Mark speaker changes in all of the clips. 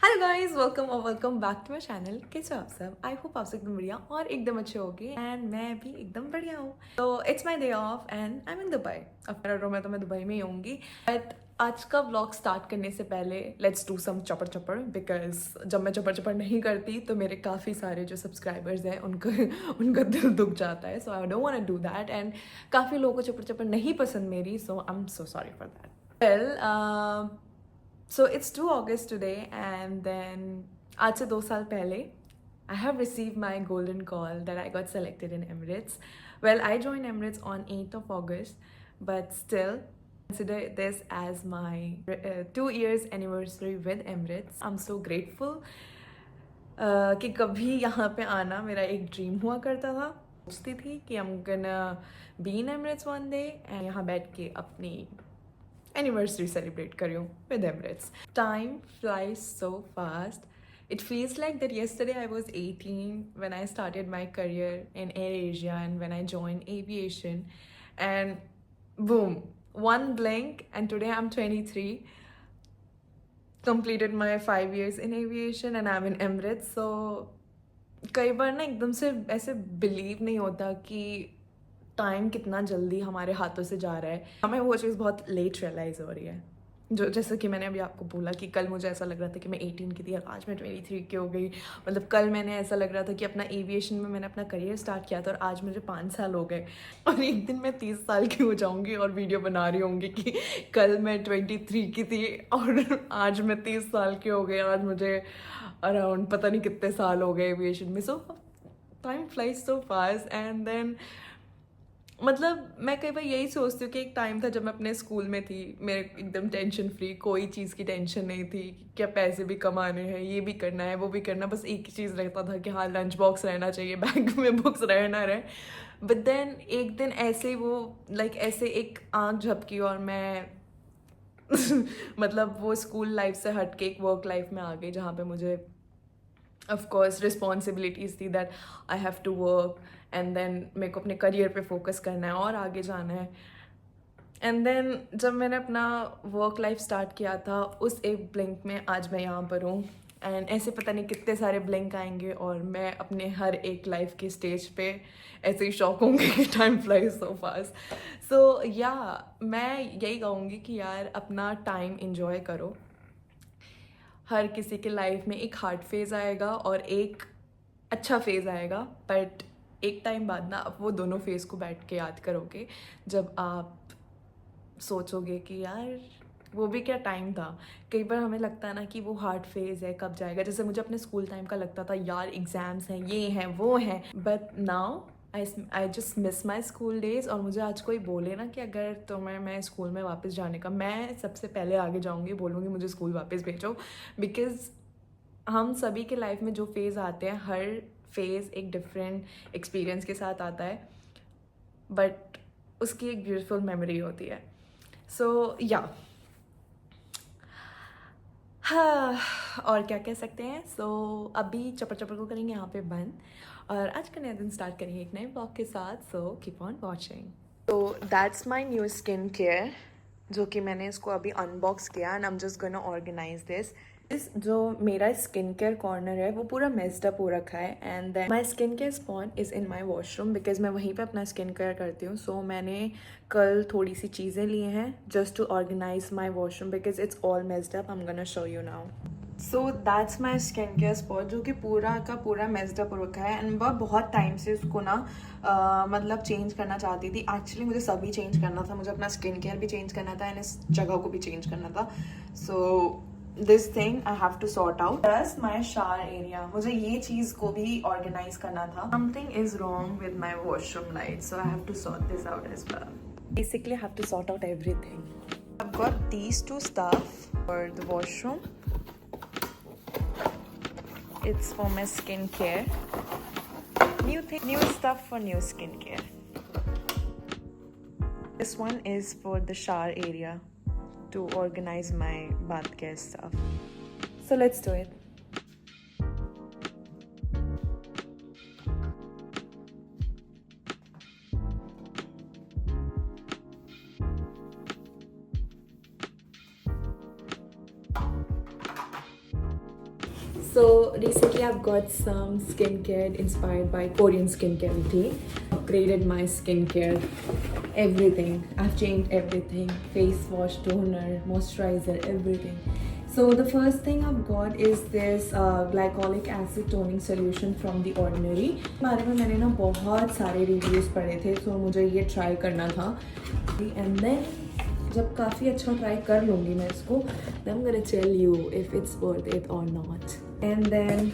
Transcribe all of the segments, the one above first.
Speaker 1: Hello guys, welcome back to my channel. कैसे हो आप सब? आई होप आप सब एकदम बढ़िया और एकदम अच्छे होगे एंड मैं भी एकदम बढ़िया हूँ। तो it's my day of and I M in Dubai. अब मेरा रूम है तो मैं दुबई में ही होंगी, बट आज का व्लॉग स्टार्ट करने से पहले लेट्स डू सम चपर चपर, बिकॉज जब मैं चपर चपर नहीं करती तो मेरे काफ़ी सारे जो सब्सक्राइबर्स हैं उनका दिल दुख जाता है। So I don't want to do that and काफ़ी लोगों को चपर चपर नहीं पसंद मेरी, so I am so sorry for that. Well, so it's 2 August today, and then आज से 2 साल पहले I have received my golden call that I got selected in Emirates. Well, I joined Emirates on 8th of August, but still consider this as my 2 years anniversary with Emirates. I'm so grateful कि कभी यहाँ पे आना मेरा एक dream हुआ करता था। सोचती थी कि I'm gonna be in Emirates one day and यहाँ बैठ के अपनी anniversary celebrate कर रही हूँ with Emirates. Time flies so fast. It feels like that yesterday I was 18 when I started my career in AirAsia and when I joined aviation, and boom, one blink and today I'm 23, completed my 5 years in aviation and I'm in Emirates. So कई बार ना एकदम से ऐसे believe नहीं होता कि time कितना जल्दी हमारे हाथों से जा रहा है। हमें वो चीज़ बहुत लेट रियलाइज़ हो रही है। जो जैसे कि मैंने अभी आपको बोला कि कल मुझे ऐसा लग रहा था कि मैं 18 की थी और आज मैं 23 की हो गई। मतलब कल मैंने ऐसा लग रहा था कि अपना एविएशन में मैंने अपना करियर स्टार्ट किया था और आज मुझे 5 साल हो गए और एक दिन मैं 30 साल की हो जाऊंगी और वीडियो बना रही होंगी कि कल मैं 23 की थी और आज मैं 30 साल की हो गई। आज मुझे अराउंड पता नहीं कितने साल हो गए एविएशन में। So time flies so fast and then मतलब मैं कई बार यही सोचती हूँ कि एक टाइम था जब मैं अपने स्कूल में थी, मेरे एकदम टेंशन फ्री, कोई चीज़ की टेंशन नहीं थी। क्या पैसे भी कमाने हैं, ये भी करना है, वो भी करना, बस एक ही चीज़ रहता था कि हाँ लंच बॉक्स रहना चाहिए, बैग में बुक्स रहे ना रहे। बट देन एक दिन ऐसे ही वो ऐसे एक आँख झपकी और मैं मतलब वो स्कूल लाइफ से हट के एक वर्क लाइफ में आ गई जहाँ पे मुझे ऑफ कोर्स रिस्पॉन्सिबिलिटीज़ थी that I have to work and then मेरे को अपने करियर पे फोकस करना है और आगे जाना है। एंड देन जब मैंने अपना वर्क लाइफ स्टार्ट किया था उस एक ब्लिंक में आज मैं यहाँ पर हूँ एंड ऐसे पता नहीं कितने सारे ब्लिंक आएंगे और मैं अपने हर एक लाइफ के स्टेज पे ऐसे ही शॉक होंगे कि टाइम फ्लाइज सो फास्ट। सो या मैं यही कहूँगी कि यार अपना टाइम इंजॉय करो। हर किसी के लाइफ में एक हार्ड फेज़ आएगा और एक अच्छा फेज़ आएगा, बट एक टाइम बाद ना आप वो दोनों फेज़ को बैठ के याद करोगे जब आप सोचोगे कि यार वो भी क्या टाइम था। कई बार हमें लगता है ना कि वो हार्ड फेज़ है, कब जाएगा। जैसे मुझे अपने स्कूल टाइम का लगता था यार एग्ज़ाम्स हैं, ये हैं, वो हैं, but now I just miss my school days. और मुझे आज कोई बोले ना कि अगर मैं स्कूल में वापस जाने का, मैं सबसे पहले आगे जाऊँगी, बोलूँगी मुझे स्कूल वापस भेजो। बिकॉज़ हम सभी के लाइफ में जो फेज़ आते हैं, हर फेज़ एक डिफरेंट एक्सपीरियंस के साथ आता है, बट उसकी एक ब्यूटीफुल मेमोरी होती है। सो या हाँ, और क्या कह सकते हैं। सो अभी चपर चपर को करेंगे यहाँ पे बंद और आज का नया दिन स्टार्ट करेंगे एक नए ब्लॉग के साथ। So keep on watching. तो that's my new skin care जो कि मैंने इसको अभी अनबॉक्स किया and I am just gonna organise this. इस जो मेरा स्किन केयर कॉर्नर है वो पूरा मेस्ड अप हो रखा है and then my skin care spot is in my washroom because मैं वहीं पे अपना स्किन केयर करती हूँ। सो मैंने कल थोड़ी सी चीज़ें ली हैं just to organise my washroom because it's all messed up. I am gonna show you now. So that's my skin care spot, जो कि पूरा का पूरा मेस्ड अप रखा है एंड वह बहुत टाइम से उसको ना मतलब चेंज करना चाहती थी. एक्चुअली मुझे सभी चेंज करना था, मुझे अपना स्किन केयर भी चेंज करना था एंड इस जगह को भी चेंज करना था. So this thing I have to sort out. Plus my shower area, मुझे ये चीज़ को भी ऑर्गेनाइज करना था. Something is wrong with my washroom light, so I have to sort this out as well. Basically, I have to sort out everything. I've got these two stuff for the washroom. It's for my skincare. New stuff for new skincare. This one is for the shower area to organize my bath care stuff. So let's do it. So recently I've got some skincare inspired by Korean skincare routine. Upgraded my skincare, everything. I've changed everything. Face wash, toner, moisturizer, everything. So the first thing I've got is this glycolic acid toning solution from The Ordinary. बारे में मैंने ना बहुत सारे reviews पढ़े थे, so मुझे ये try करना था. And then जब काफ़ी अच्छा ट्राई कर लूँगी मैं इसको, then I'm gonna tell you if it's worth it or not. And then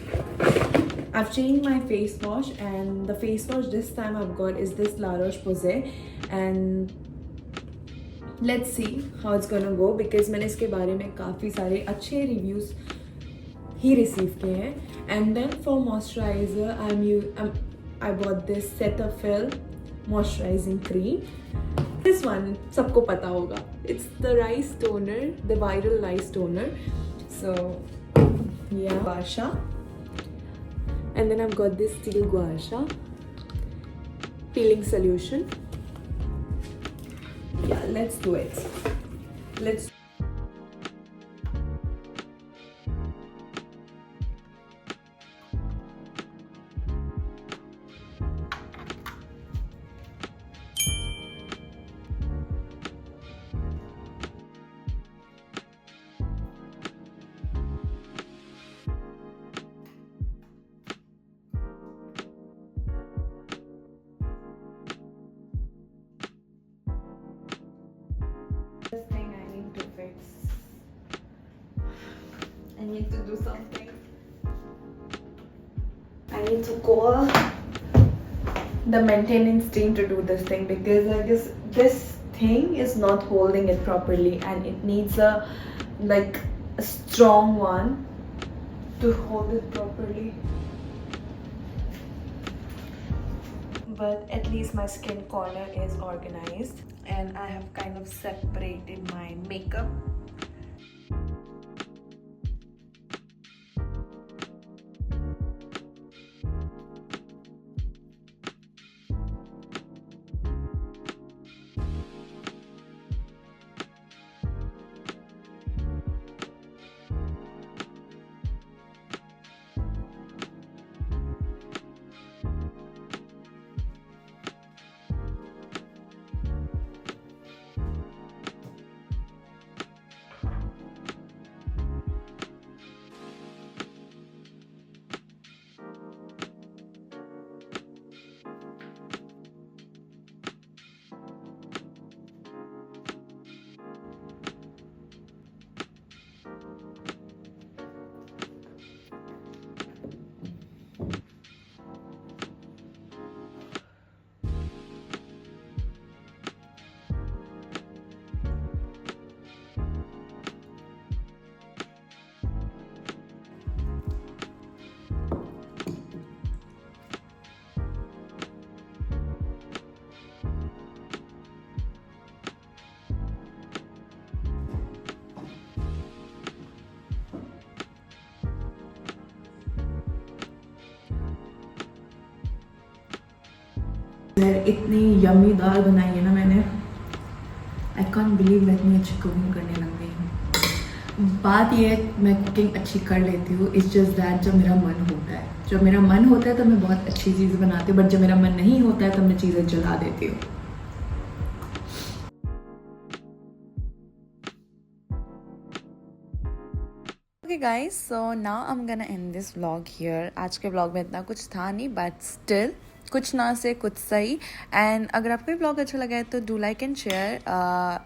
Speaker 1: I've changed my face wash, and the face wash this time I've got is this La Roche-Posay, and let's see how it's gonna go because मैंने इसके बारे में काफ़ी सारे अच्छे reviews ही receive किए हैं. And then for moisturizer I bought this Cetaphil moisturizing cream. This one सबको पता होगा. It's the rice toner, the viral rice toner. So yeah, gua sha. And then I've got this steel gua sha peeling solution. Yeah, let's do it. Let's. This thing I need to fix. I need to do something. I need to call the maintenance team to do this thing because I guess this thing is not holding it properly and it needs a strong one to hold it properly. But at least my skin corner is organized and I have kind of separated my makeup. इतनी yummy दाल बनाई है ना मैंने. I can't believe मैं इतनी अच्छी cooking करने लग गई हूँ. बात ये है मैं कुकिंग अच्छी कर लेती हूँ, इट्स जस्ट दैट जब मेरा मन होता है. जब मेरा मन होता है तो मैं बहुत अच्छी चीज़ें बनाती हूँ, बट जब मेरा मन नहीं होता है तो मैं चीज़ें जला देती हूँ.
Speaker 2: Okay guys, so now I am gonna and this vlog here. आज के व्लॉग में इतना कुछ था नहीं, बट स्टिल कुछ ना से कुछ सही। एंड अगर आपको ये व्लॉग अच्छा लगा है तो do like and share.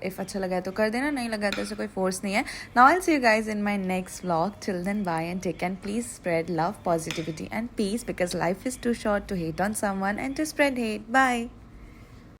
Speaker 2: If अच्छा लगा है तो कर देना, नहीं लगा है तो ऐसे कोई फोर्स नहीं है। Now I will see you guys in my next vlog. Till then bye and take and please spread love, positivity and peace, because life is too short to hate on someone and to spread hate. Bye.